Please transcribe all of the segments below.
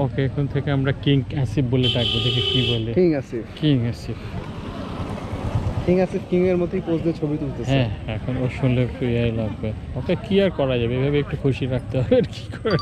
ওকে এখন থেকে আমরা কিং আসিফ বলে ডাকবো, দেখে কি বলে। King Asif, king Asif, king Asif king এর মতোই পোজ দিয়ে ছবি তুলতেছে। হ্যাঁ এখন ও শুনলে একটু ইয়াই লাগবে। ওকে কি আর করা যাবে, এভাবে একটু খুশি রাখতে হবে আর কি করে।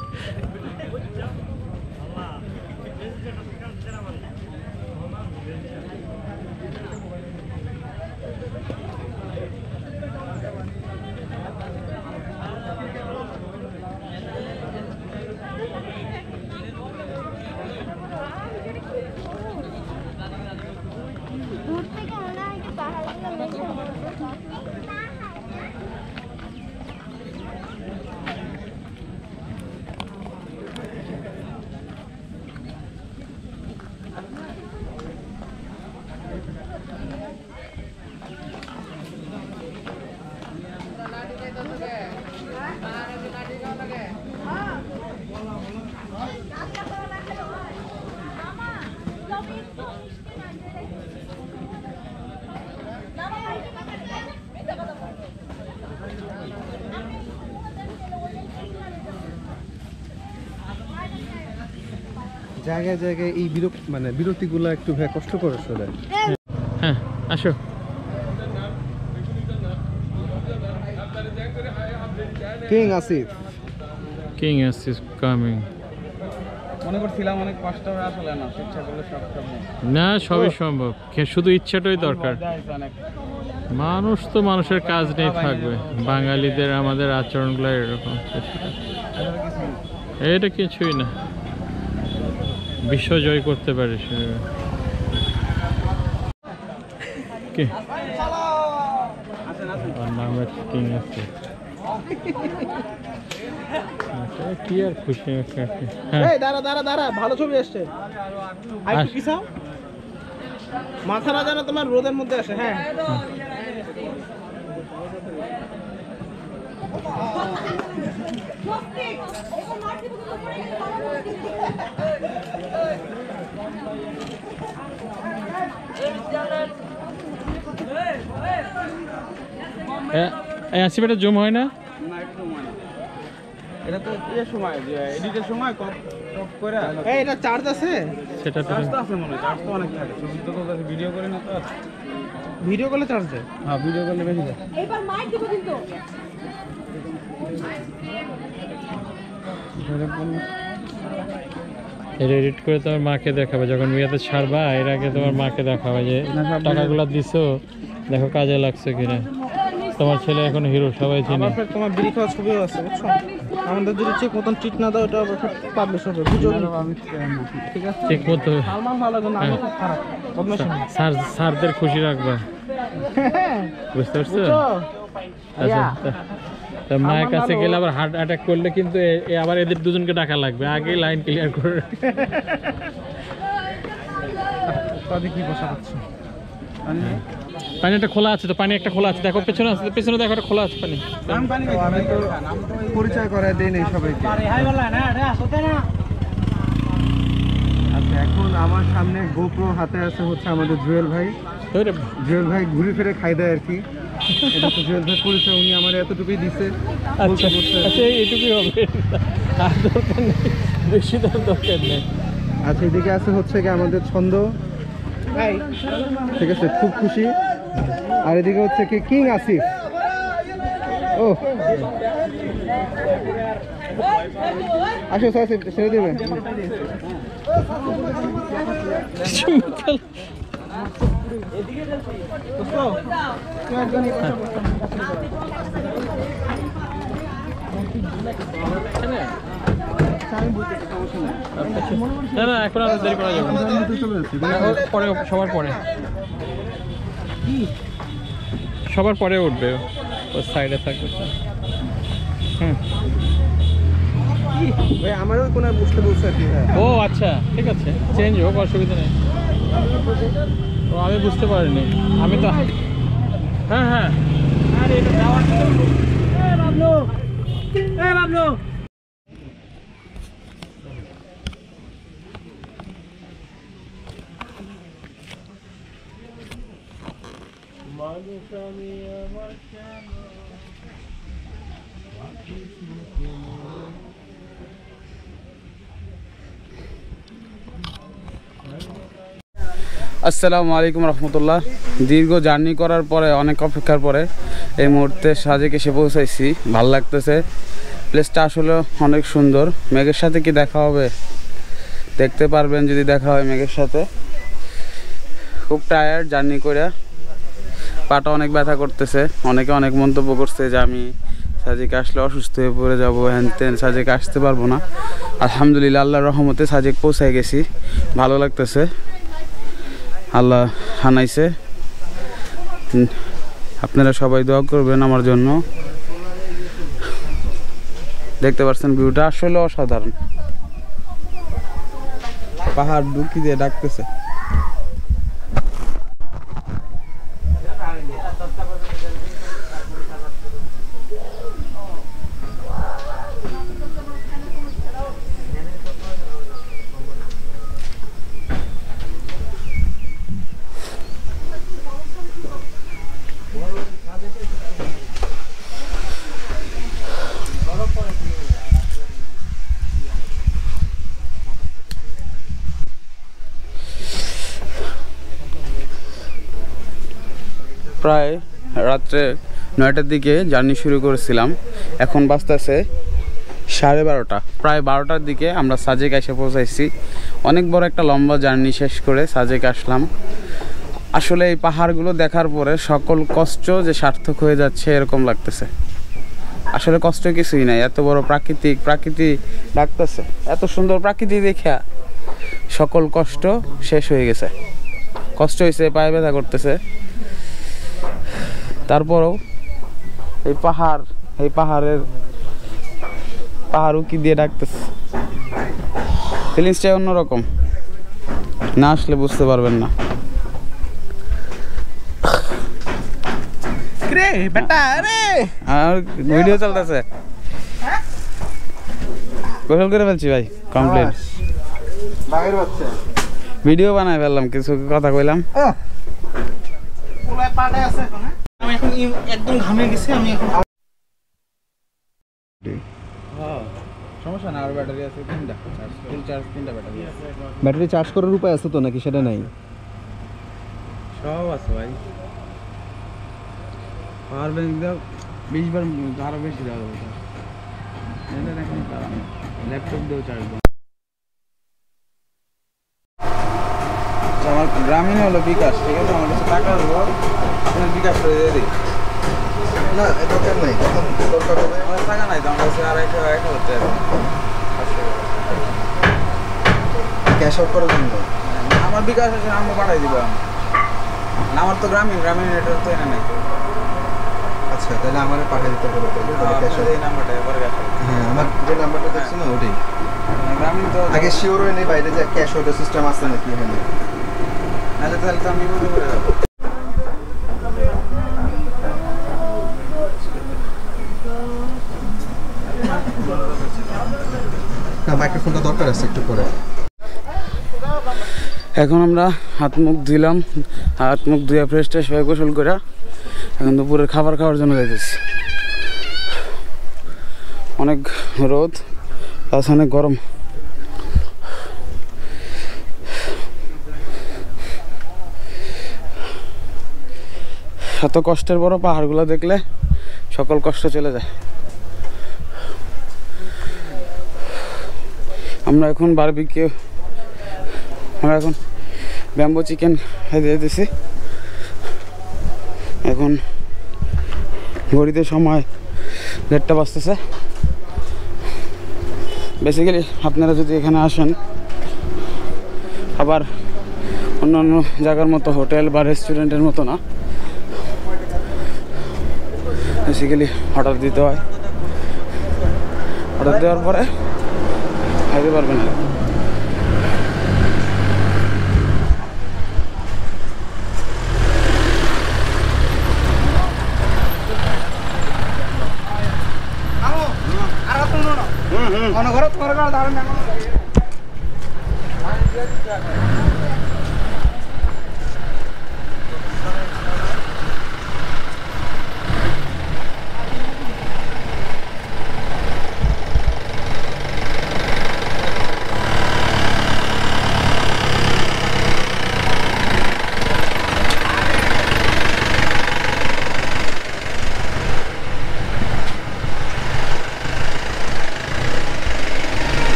জায়গায় জায়গায় এই বিরতিগুলো একটু কষ্ট করে আসলে। হ্যাঁ আসো। King Asif, king Asif coming. মনে করছিলাম অনেক কষ্ট হবে, আসলে না, ইচ্ছা করলে সব সম্ভব। না সবই সম্ভব, শুধু ইচ্ছাটাই দরকার। মানুষ তো মানুষের কাজ নেই থাকবে, বাঙালিদের আমাদের আচরণগুলো এরকম, এটা কিছুই না, বিশ্ব জয় করতে পারিস। কিং আছে কি আর খুশি। দাঁড়া দাঁড়া দাঁড়া, ভালো ছবি আসছে। মাথা না জানা তোমার রোদের মধ্যে আসে। হ্যাঁ আসিফ, এটা জুম হয় না? এটা তো সময় এডিটের সময় করে এটা চার্জ আছে, সেটা তো আছে মনে হয়, চার্জ তো অনেক থাকে। ছবি তো ভিডিও করে না, তো ভিডিও করলে চার্জ দেয়। হ্যাঁ ভিডিও করলে বেশি দেয়। এবার মাইক দিব কিন্তু এডিট করে তোমার মাকে দেখাবে যখন বিয়েতে ছাড়বা, এর আগে তোমার মাকে দেখাবে যে টাকাগুলো দিছো, দেখো কাজে লাগছে কিনা। তোমার ছেলে এখন হিরো, সবাই চিনে। তোমার বিড়ি খাওয়ার ছবিও আছে, বুঝছো? আমাদের যদি ঠিক মতন ট্রিট না দাও, এটা পাবলিশ হবে, বুঝো? ঠিক আছে, ঠিক মতো সালমান ভালো, কিন্তু আমি খুব খারাপ। স্যারদের খুশি রাখবা, বুঝতে পারছো? আচ্ছা, মায়ের কাছে গেলে আবার হার্ট অ্যাটাক করলে কিন্তু আবার এদের দুজনকে টাকা লাগবে, আগে লাইন ক্লিয়ার করে। কি বসা হচ্ছে? পানি একটা খোলা আছে তো, পানি একটা খোলা আছে, দেখো পেছনে আছে, পেছনে দেখো একটা খোলা আছে পানি। আমি তো পরিচয় করায় দেই নাই সবাইকে। আচ্ছা, এখন আমার সামনে গোপ্রো হাতে আছে হচ্ছে আমাদের জুয়েল ভাই। জুয়েল ভাই ঘুরে ফিরে খাই দেয় আর কি। এটা তো জুয়েল ভাই পরিচয়, উনি আমার এতটুকুই দিছে। আচ্ছা এইটুকুই হবে, আর দরকার নেই, বেশি দরকার নেই। আচ্ছা, এদিকে আছে হচ্ছে কি আমাদের ছন্দ, ঠিক আছে, খুব খুশি। আর এদিকে হচ্ছে কি কিং আসিফ। ও আসো আসিফ, ছেড়ে দেবে। না না, এখন আর দেরি করা যাবে পরে, সবার পরে উঠবে, ওর সাইডে থাকবে। আমারও কোনো বুঝতে বলছে আর কি। ও আচ্ছা, ঠিক আছে, চেঞ্জ হোক, অসুবিধা নেই। ও আমি বুঝতে পারিনি, আমি তো হ্যাঁ হ্যাঁ। আরে এটা যাওয়ার বাবলু, বাবলু মানুষ আমি আমার কেন আসসালামু আলাইকুম রহমতুল্লাহ। দীর্ঘ জার্নি করার পরে, অনেক অপেক্ষার পরে এই মুহূর্তে সাজেক এসে পৌঁছাইছি। ভালো লাগতেছে, প্লেসটা আসলে অনেক সুন্দর। মেঘের সাথে কি দেখা হবে দেখতে পারবেন যদি দেখা হয় মেঘের সাথে। খুব টায়ার্ড জার্নি করে, পাটা অনেক ব্যথা করতেছে। অনেকে অনেক মন্তব্য করছে যে আমি সাজেকে আসলে অসুস্থ হয়ে পড়ে যাবো, হ্যান তেন, সাজেকে আসতে পারবো না। আলহামদুলিল্লাহ আল্লাহর রহমতে সাজেক পৌঁছায় গেছি, ভালো লাগতেছে। আল্লাহ হানাইছে, আপনারা সবাই দোয়া করবেন আমার জন্য। দেখতে পাচ্ছেন ভিউটা আসলে অসাধারণ, পাহাড় ডুকি দিয়ে ডাকতেছে। প্রায় রাত্রে 9টার দিকে জার্নি শুরু করেছিলাম, এখন বাজতেছে 12:30। প্রায় 12টার দিকে আমরা সাজেক এসে পৌঁছাইছি। অনেক বড় একটা লম্বা জার্নি শেষ করে সাজেক আসলাম। আসলে এই পাহাড়গুলো দেখার পরে সকল কষ্ট যে সার্থক হয়ে যাচ্ছে এরকম লাগতেছে। আসলে কষ্ট কিছুই নাই, এত বড় প্রাকৃতি ডাকতেছে, এত সুন্দর প্রাকৃতি দেখা সকল কষ্ট শেষ হয়ে গেছে। কষ্ট হয়েছে, পায়ে ব্যথা করতেছে, তারপরেও এই পাহাড়ও কি দিয়ে ডাকতেছে। ফিলিংসটাই অন্যরকম, না আসলে বুঝতে পারবেন না। আর ভিডিও চলতেছে, গোসল করে ফেলছি ভাই, কমপ্লিট ভিডিও বানাই ফেললাম, কিছু কথা কইলাম। আমি এখন একদম ঘামে গেছি। আমি এখন সমস্যা না, আর ব্যাটারি আছে 3টা, তিনটা ব্যাটারি আছে। ব্যাটারি চার্জ করার উপায় আছে তো নাকি সেটা নাই? সব আছে ভাই, পাওয়ার ব্যাংক দাও 20 বার, আরো বেশি দেওয়া যাবে। ল্যাপটপ দিয়েও চার্জ দাও। আমার গ্রামীণ হলো বিকাশ, ঠিক আছে? আমার কাছে টাকা দেবো, আপনার বিকাশ করে দিয়ে দিই। না, দরকার নাই, দরকার হবে। আমার টাকা নাই তো, আমার কাছে আর 1,000 টাকা ক্যাশ আউট করার জন্য আমার বিকাশ আছে, আমি পাঠাই দিব। আমার তো গ্রামীণ নেটওয়ার্ক তো এনে নাই। আচ্ছা, তাহলে আমার পাঠিয়ে দিতে হবে। এই নাম্বারটা এবার গেছে। হ্যাঁ, আমার যে নাম্বারটা দেখছি না ওটাই। গ্রামীণ তো আগে শিওর হয়ে নেই বাইরে যে ক্যাশ আউটের সিস্টেম আছে নাকি এখানে। নাহলে তাহলে তো আমি বলতে পারে যাবো। না, মাইক্রোফোনটা দরকার আছে একটু পরে। এখন আমরা হাত মুখ ধুইলাম, হাত মুখ ধুয়ে ফ্রেশ ট্রেশ হয়ে গোসল করে এখন দুপুরের খাবার খাওয়ার জন্য যাইতেছি। অনেক রোদ প্লাস অনেক গরম। এত কষ্টের বড় পাহাড়গুলো দেখলে সকল কষ্ট চলে যায়। আমরা এখন ব্যাম্বো চিকেন খাইতে দিতেছি। এখন ঘড়িতে সময় 1:30 বাজতেছে। বেসিক্যালি আপনারা যদি এখানে আসেন, আবার অন্যান্য জায়গার মতো হোটেল বা রেস্টুরেন্টের মতো না, বেসিক্যালি অর্ডার দিতে হয়। অর্ডার দেওয়ার পরে খাইতে পারবেন।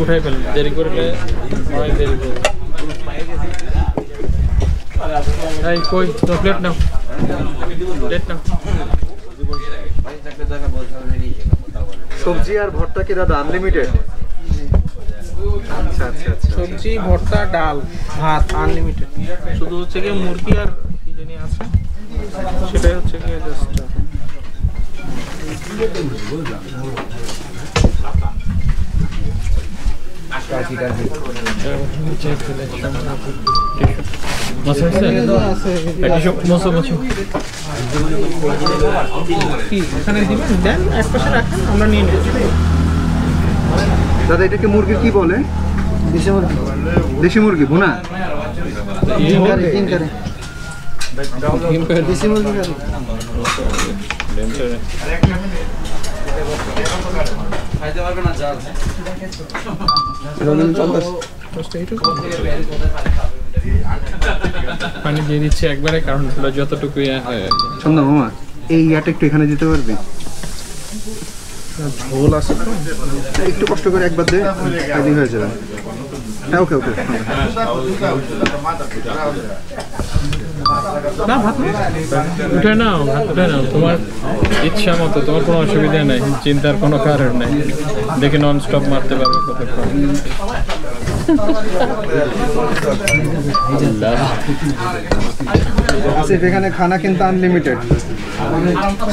উঠাই ফেলেন, দেরি করলে অনেক দেরি করবে। এই কই তো প্লেট নাও, প্লেট নাও। সবজি আর ভর্তা কি দাদা আনলিমিটেড? আচ্ছা আচ্ছা আচ্ছা। সবজি, ভর্তা, ডাল, ভাত আনলিমিটেড। শুধু হচ্ছে কি মুরগি আর কি জানি আছে, সেটাই হচ্ছে কি জাস্ট এখানে দিবেন, দেন এক পাশে রাখেন, আমরা নিয়ে নেব। দাদা এটাকে মুরগি কি বলে? দেশি মুরগি। দেশি মুরগি ভুনা? দেশি মুরগি পানি দিয়ে দিচ্ছে একবারে, কারণ যতটুকু সন্ধ্যা মামা এই ইয়াটা একটু এখানে দিতে পারবে? ঝোল আছে তো, একটু কষ্ট করে একবার দে, তাই হয়ে যাবে। হ্যাঁ ওকে ওকে। না ভাত উঠে নাও, ভাত উঠে নাও, তোমার ইচ্ছা মতো, তোমার কোনো অসুবিধা নেই, চিন্তার কোনো কারণ নেই। দেখে নন স্টপ মারতে পারবে কতক্ষণ। আসিফ এখানে খানা কিন্তু আনলিমিটেড,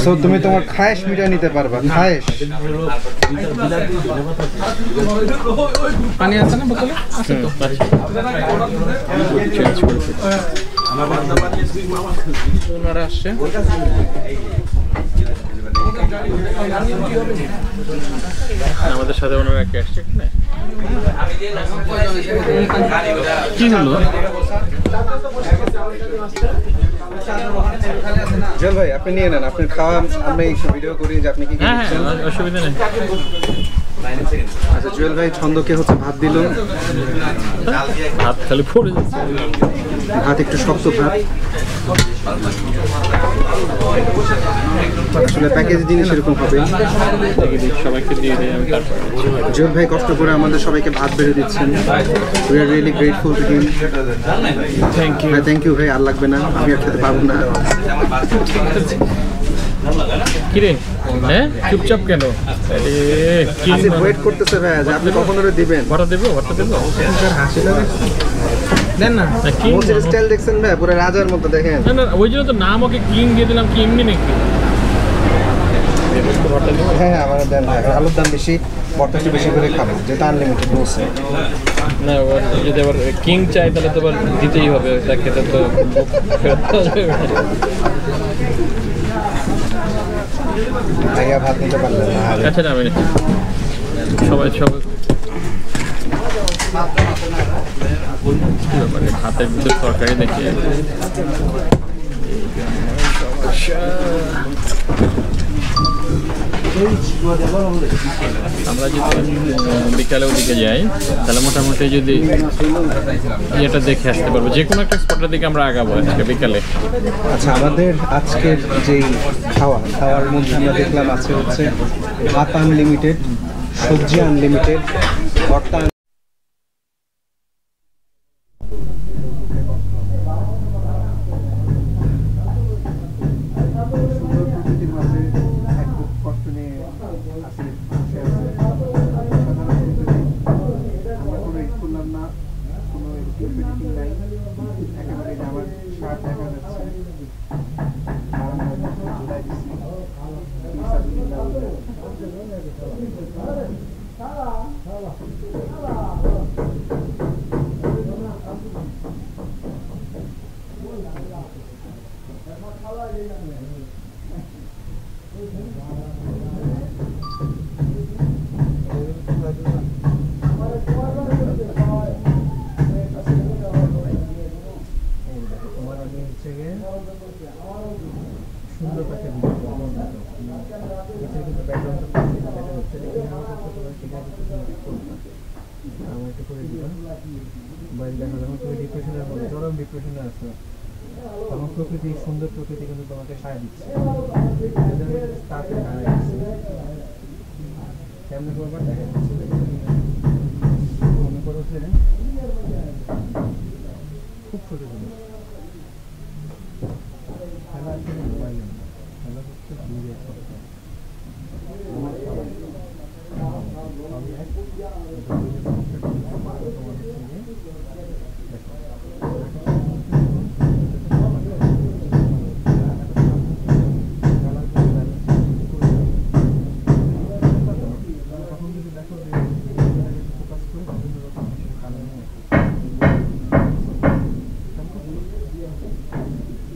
সো তুমি তোমার খায়েশ মিটাই নিতে পারবা। খায়েশ পানি আছে না বোতলে? আছে তো। ওনারা আসছে। আমাদের সাথে ওনারা একটা আসছে না, কি হলো? জল ভাই আপনি নিয়ে নেন, আপনার খাওয়া আমরা একটু ভিডিও করি যে আপনি কি কি হ্যাঁ দিচ্ছেন। হ্যাঁ, অসুবিধা নেই। আচ্ছা জুয়েল ভাই ছন্দকে হচ্ছে ভাত দিল, হাত খালি পড়ে যাচ্ছে। ভাত একটু শক্ত ভাত, আসলে প্যাকেজ জিনিস এরকম হবে। সবাইকে দিয়ে দিই আমি, তারপর জুয়েল ভাই কষ্ট করে আমাদের সবাইকে ভাত বেড়ে দিচ্ছেন। We are really grateful to him. Thank you. Thank you ভাই, আর লাগবে না, আমি আর খেতে পারবো না। কিরে হ্যাঁ চুপচাপ কেন? আসিফ ওয়েট করতেছে ভাই যে আপনি কখন ওরে দিবেন। ভর্তা দেবো, ভর্তা দেবো। দেন না। মোচের স্টাইল দেখছেন ভাই, পুরো রাজার মতো দেখেন। না না, ওই জন্য তো নাম ওকে কিং দিয়ে দিলাম, কি এমনি নাকি? হ্যাঁ আমার দেন ভাই, আলুর দাম বেশি, ভর্তা একটু বেশি করে খাবো, যেটা আনলিমিটেড বলছে। না যদি আবার কিং চাই তাহলে তো আবার দিতেই হবে, তা খেতে তো ভাইয়া ভাত নিতে পারলেন না। আচ্ছা না, আমি সবাই হাতের ভিতরে তরকারি দেখি। আমরা যদি বিকালে ওদিকে যাই তাহলে মোটামুটি যদি এটা দেখে আসতে পারবো, যে কোনো একটা স্পটের দিকে আমরা আগাবো আজকে বিকালে। আচ্ছা আমাদের আজকের যেই খাওয়ার মধ্যে আমরা দেখলাম আছে হচ্ছে ভাত আনলিমিটেড, সবজি আনলিমিটেড, ভর্তা তোমার আমি হচ্ছে গিয়ে সুন্দর পাখি ভিডিও করবো কিন্তু ব্যাকগ্রাউন্ডটা হচ্ছে আমার একটু করে দিবা মোবাইল দেখা যখন তুমি ডিপ্রেশনের মধ্যে চরম ডিপ্রেশনে আসো তখন প্রকৃতি সুন্দর প্রকৃতি কিন্তু তোমাকে সায় দিচ্ছে তাতে হারাই দিচ্ছে কেমন করবার দেখা যাচ্ছে মনে করো যে খুব ছোট জিনিস খেলা আসলে মোবাইলে না খেলা হচ্ছে দূরে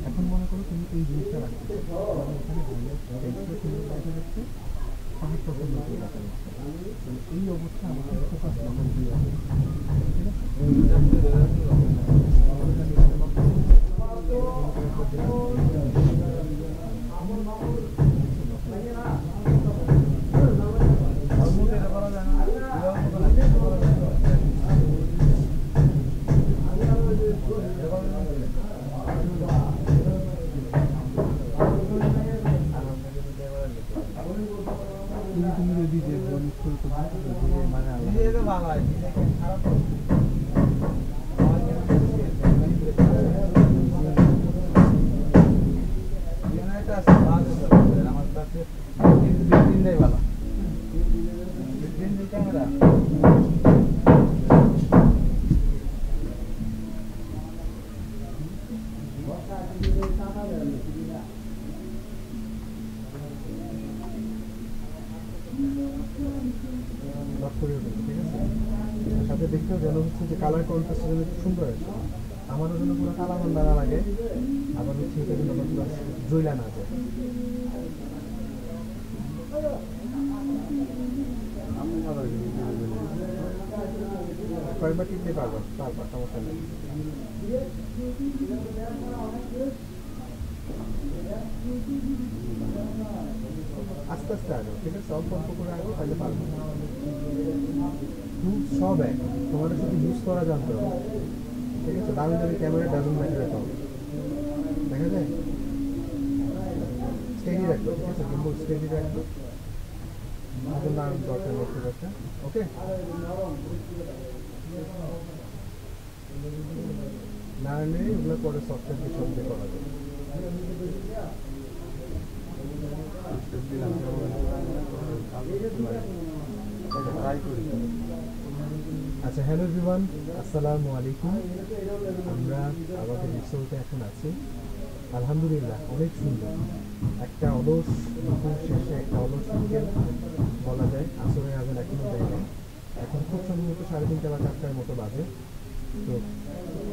এখন মনে করো তুমি এই জিনিসটা রাখতে অনেক পছন্দ করে রাখা যাচ্ছে এই অবস্থা আমাকে ফোকাস নাম্বার দিয়ে রাখে তুমি যদি যে বনিশ করে তো মানে আমার কাছে ভালো ক্যামেরা সাথে দেখতেও যেন হচ্ছে যে কালার কন্ট্রাস্টটা যেন সুন্দর আসে আমারও যেন পুরো কালা বান্ধা না লাগে আবার হচ্ছে এটা যেন পুরো জইলা না যায় কয়েকবার টিপতে পারবো তারপর সমস্যা নেই আস্তে আস্তে আগে ঠিক আছে অল্প অল্প করে আগে তাহলে পারবো সব এক তোমাদের শুধু ইউজ করা জানতে হবে ঠিক আছে দামি দামি ক্যামেরা ডাজন ম্যাটার এত দেখা যায় স্টেডি রাখবো ঠিক আছে গিম্বল স্টেডি রাখবো আমাদের নাম দরকার নেই ঠিক আছে ওকে না নিলে এগুলো পরে সফটওয়্যার দিয়ে সব দিয়ে করা যাবে আচ্ছা হ্যালো এভরিওয়ান আসসালামু আলাইকুম আমরা আমাদের রিসোর্টে এখন আছি আলহামদুলিল্লাহ অনেক সুন্দর একটা অলস দুপুর শেষে একটা অলস বিকেল বলা যায় আসরের আগুন এখনো দেয় না এখন খুব সম্ভবত 3:30 বা 4টার মতো বাজে তো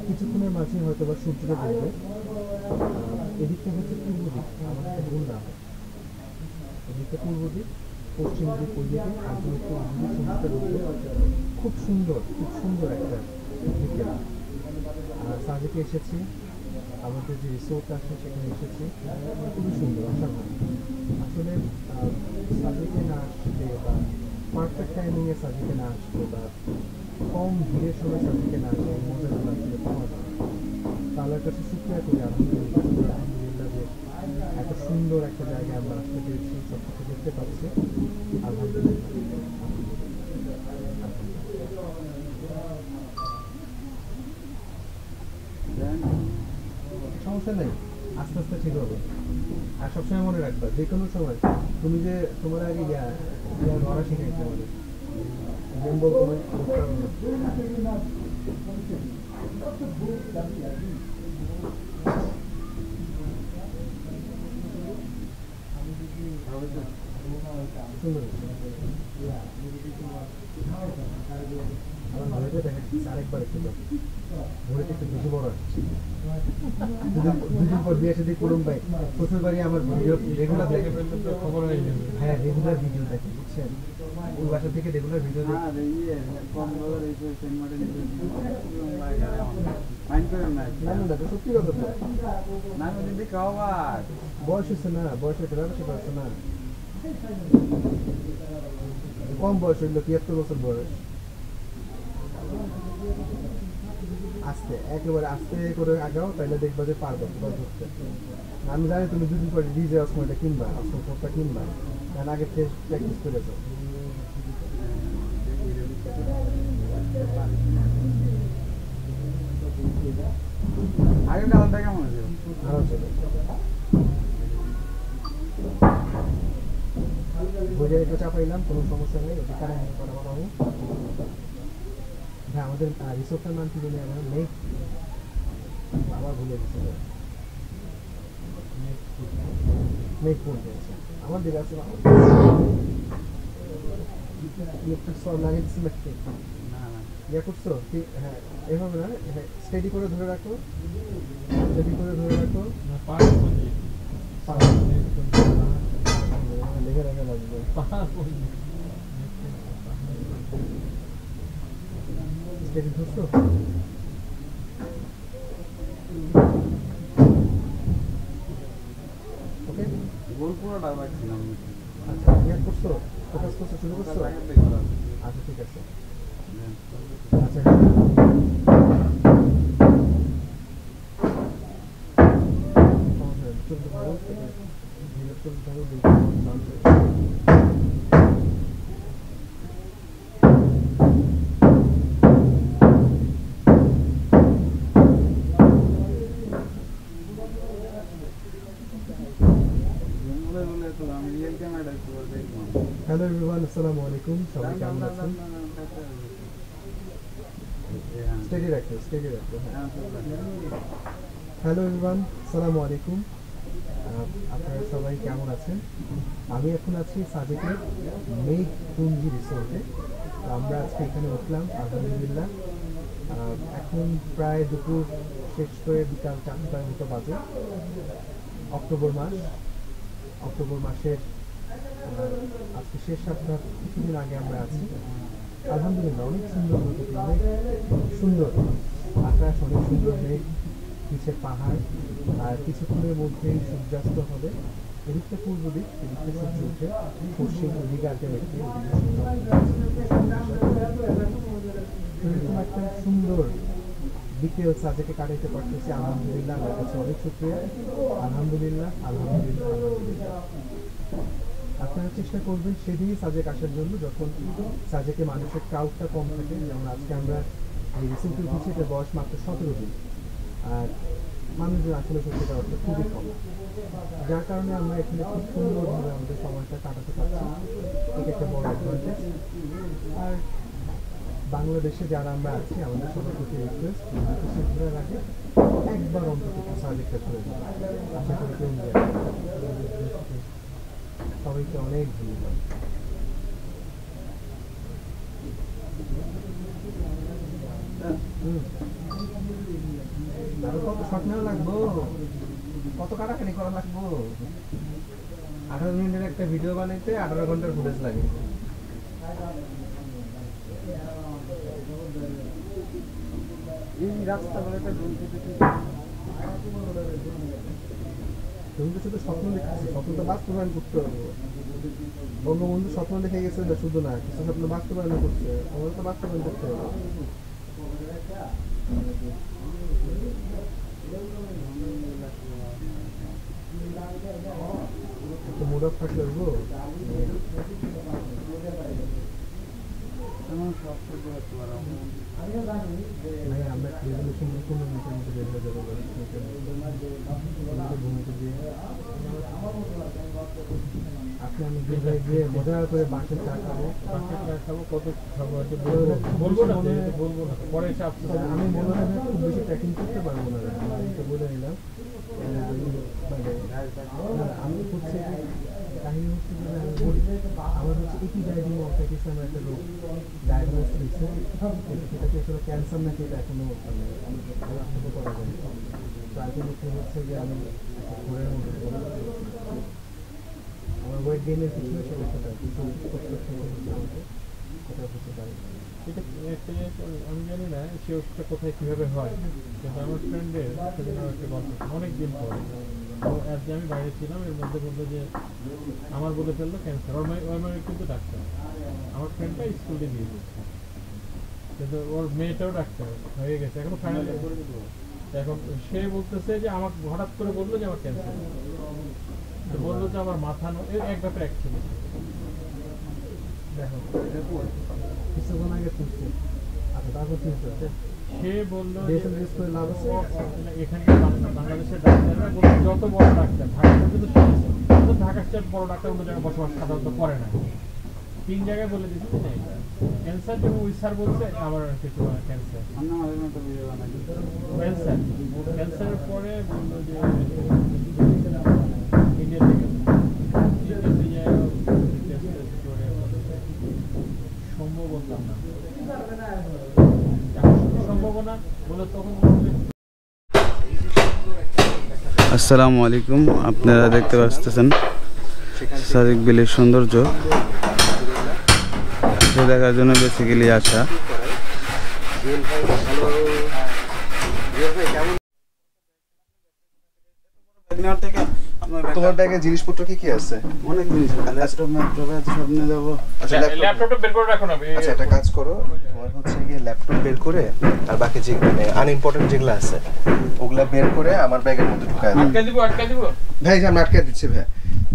কিছুক্ষণের মাঝে হয়তো বা সূর্যটা ডুববে এদিকটা হচ্ছে পূর্ব দিক আমাদের ভুল না হয় এদিকটা পূর্ব দিক পশ্চিম দিক ওই দিকে আর সূর্যটা ডুববে খুব সুন্দর একটা বিকেল আর সাজেকে এসেছি আমাদের যে রিসোর্ট আছে সেখানে এসেছি খুবই সুন্দর অসাধারণ আসলে সাজেকে না আসলে বা পারফেক্ট টাইমিংয়ে সাজেকে না আসলে বা কম ভিড়ের সময় সাজেকে না আসলে মজাগুলো আসলে পাওয়া যায় তাহলে কাছে শুক্রিয়া করি আলহামদুলিল্লাহ যে এত সুন্দর একটা জায়গায় আমরা আসতে পেরেছি সব কিছু দেখতে পাচ্ছি আলহামদুলিল্লাহ সমস্যা নেই আস্তে আস্তে ঠিক হবে আর সবসময় মনে রাখবা যে কোনো সময় তুমি যে তোমার আগে ধরা শিখাইতে হবে গেম বল তোমায় করতে হবে না সুন্দর আমার ঘরে দেখাচ্ছি আরেকবার একটু ঘুরে একটু বেশি বড় আসছে দুদিন পর বিয়ে সাথে করুন ভাই, শ্বশুর বাড়ি আমার ভিডিও রেগুলার দেখে, খবর হয়ে যাবে। হ্যাঁ রেগুলার ভিডিও দেখে বুঝছেন, ওই বাসা থেকে রেগুলার ভিডিও দেখে। না না দাদা সত্যি কথা তো, বয়স হচ্ছে না, বয়স হচ্ছে ব্যবসা করছে না, কম বয়স হইলো 73 বছর বয়স। আস্তে একেবারে আস্তে করে আগাও, তাইলে দেখবা যে পারবো ধরতে। আমি জানি তুমি দুদিন পরে ডিজে অসময়টা কিনবা, অসময়টা কিনবা, কারণ আগে প্র্যাকটিস করে যাও। আগে ডালটা কেমন আছে? ভালো চলে বোঝা, একটু চাপাইলাম, কোনো সমস্যা নেই, ওটা কারেন্ট করা বানাবো। হ্যাঁ আমাদের রিসোর্টটার নাম কি জানি আমার, মেঘ, আবার ভুলে গেছি, মেঘপুর বলছে আমার দিকে আছে। ইলেকট্রিক সব লাগিয়ে দিচ্ছি নাকি ইয়ে করছো? ঠিক হ্যাঁ এভাবে না, হ্যাঁ স্টেডি করে ধরে রাখো, স্টেডি করে ধরে রাখো, লেগে রেখে লাগবে। স্টেডি ধরছো? ওকে গোলপুরাটা রাখছিলাম। আচ্ছা ইয়ে করছো, ফোকাস করছো, শুরু করছো? আচ্ছা ঠিক আছে। আচ্ছা চলতে থাকো, ধীরে চলতে থাকো, হ্যালো এভরিওয়ান, আসসালামু আলাইকুম, সবাই কেমন আছেন? স্টেডি রাখো, স্টেডি রাখো। হ্যাঁ হ্যালো এভরিওয়ান, আসসালামু আলাইকুম, আপনারা সবাই কেমন আছেন? আমি এখন আছি সাজেকের মেঘপুঞ্জি রিসোর্টে। তো আমরা আজকে এখানে উঠলাম আলহামদুলিল্লাহ। এখন প্রায় দুপুর শেষ করে বিকাল 4টার মতো বাজে। অক্টোবর মাসের আজকে শেষ সপ্তাহ, কিছুদিন আগে আমরা আছি। আলহামদুলিল্লাহ অনেক সুন্দর প্রকৃতি, অনেক সুন্দর আকাশ, অনেক সুন্দর মেঘ, নিচের পাহাড়, আর কিছুক্ষণের মধ্যেই সূর্যাস্ত হবে। এদিকটা পূর্ব দিক, এদিকটা সূর্য উঠে পশ্চিম, ওদিকে আলটিমেটলি এরকম একটা সুন্দর বিকেল সাজেকে কাটাইতে পারতেছি। আলহামদুলিল্লাহ, আমার কাছে অনেক শুকরিয়া। আলহামদুলিল্লাহ আলহামদুলিল্লাহ আলহামদুলিল্লাহ। আপনারা চেষ্টা করবেন সেদিনই সাজেক আসার জন্য যখন সাজেকে মানুষের ক্রাউডটা কম থাকে। যেমন আজকে আমরা এই রিসেন্টলি উঠেছি, এটার বয়স মাত্র 17 দিন, আর মানুষজন আসলে সত্যিকার অর্থে খুবই কম, যার কারণে আমরা এখানে খুব সুন্দরভাবে আমাদের সময়টা কাটাতে পারছি। এটা একটা বড় অ্যাডভান্টেজ। আর বাংলাদেশে যারা আমরা আছি, আমাদের সবার প্রতি রিকোয়েস্ট, ঘোরার আগে একবার অন্তত সাজেকটা ঘুরে যাবে। আশা করি কেউ নিয়ে সবাইকে অনেক ধন্যবাদ। আরো কত শট নেওয়া লাগবো, কত কাটাকাটি করা লাগবো? 18 মিনিটের একটা ভিডিও বানাইতে 18 ঘন্টার ফুটেজ লাগে। এই রাস্তা বলে একটা তুমি তো শুধু স্বপ্ন দেখতেছি, স্বপ্ন তো বাস্তবায়ন করতে হবে। বঙ্গবন্ধু স্বপ্ন দেখে গেছে, এটা শুধু না, কিছু স্বপ্ন বাস্তবায়ন করছে, আমাদের তো বাস্তবায়ন করতে হবে। একটু মুড অফ থাকলে হইব। ভাই আমরা রেজলিউশন 15 মিনিটের মধ্যে বের হয়ে যাবো। আপনি আমি গিয়ে মজা করে বাসের চা খাবো, কত খাবো বলবো না, বলবো না, পরে এসে আপনি আমি মনে হয় না খুব বেশি ট্রেকিং করতে পারবো না, আমি তো বলে নিলাম। আমি আমি হচ্ছে কাহিনী হচ্ছে যে আমার হচ্ছে একই ডায়াবেটিস মর্টাইটিস নামের একটা রোগ ডায়াগনোস হয়েছে। সেটাকে আসলে ক্যান্সার নাকি এটা এখনো মানে করা যায়। তো আলটিমেটলি হচ্ছে যে আমি একটা ঘোরের মধ্যে আমার ওয়েট গেইনের পিছনে সমস্যাটা কিছু প্রত্যাশা হচ্ছে আমাকে সেটা হতে পারে। এটা একটা জিনিস আমি জানি না সে ওষুধটা কোথায় কীভাবে হয়, কিন্তু আমার ফ্রেন্ডের সেদিন একটা গল্প অনেক দিন পরে, তো আজ যে আমি বাইরে ছিলাম এর মধ্যে বললো যে আমার বলে ফেললো ক্যান্সার। ওর মেয়ে কিন্তু ডাক্তার, আমার ফ্রেন্ডটা স্কুলে দিয়ে দিচ্ছে, কিন্তু ওর মেয়েটাও ডাক্তার হয়ে গেছে, এখনো ফাইনাল। এখন সে বলতেছে যে আমাকে হঠাৎ করে বললো যে আমার ক্যান্সার, তো বললো যে আমার মাথা এক ব্যাপারে এক ছিল। দেখো কিছুক্ষণ আগে তুলছে, আচ্ছা তারপর তুলছে সে বললো দেশ দেশ করে লাভ আছে। এখানকার বাংলাদেশের ডাক্তাররা বলছে যত বড় ডাক্তার ঢাকা পর্যন্ত শুনেছে, তো ঢাকার চেয়ে বড় ডাক্তার অন্য জায়গায় বসবাস সাধারণত করে না। 3 জায়গায় বলে দিচ্ছে যে ক্যান্সার, এবং ওই স্যার বলছে আমার কিছু ক্যান্সার। ক্যান্সার ক্যান্সারের পরে বললো যে ইন্ডিয়া থেকে সম্ভবত না, সম্ভাবনা বলে তখন আসসালামু আলাইকুম, আপনারা দেখতে পাচ্ছেন সাদিক বিলের সৌন্দর্য, সে দেখার জন্য বেসিক্যালি আসা। তোমার ব্যাগে জিনিসপত্র কি কি আছে? অনেক জিনিস ল্যাপটপ সব নিয়ে যাবো। আচ্ছা ল্যাপটপটা বের করে রাখো না। আচ্ছা একটা কাজ করো, তোমার হচ্ছে গিয়ে ল্যাপটপ বের করে আর বাকি যে মানে আনইম্পর্টেন্ট যেগুলো আছে ওগুলা বের করে আমার ব্যাগের মধ্যে ঢুকায় দাও। আটকে দিব ভাই যে আমি আটকে দিচ্ছি ভাই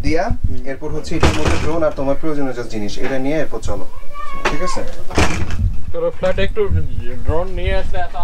দিয়া, এরপর হচ্ছে এটার মধ্যে ড্রোন আর তোমার প্রয়োজনীয় যে জিনিস এটা নিয়ে এরপর চলো, ঠিক আছে? চলো ফ্ল্যাটে একটু ড্রোন নিয়ে আসলে এত